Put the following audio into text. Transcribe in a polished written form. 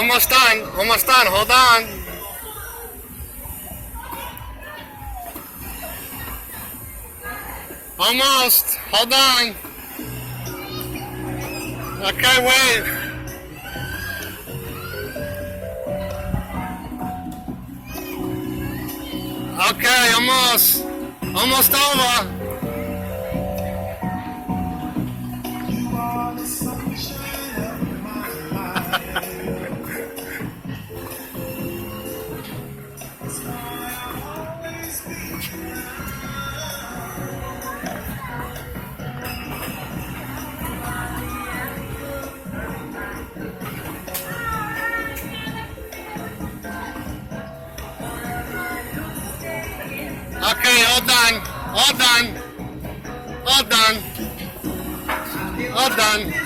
Almost done. Almost done. Hold on. Almost. Hold on. Okay, wait. Okay, almost. Almost over. Okay, all done. All done. All done. All done.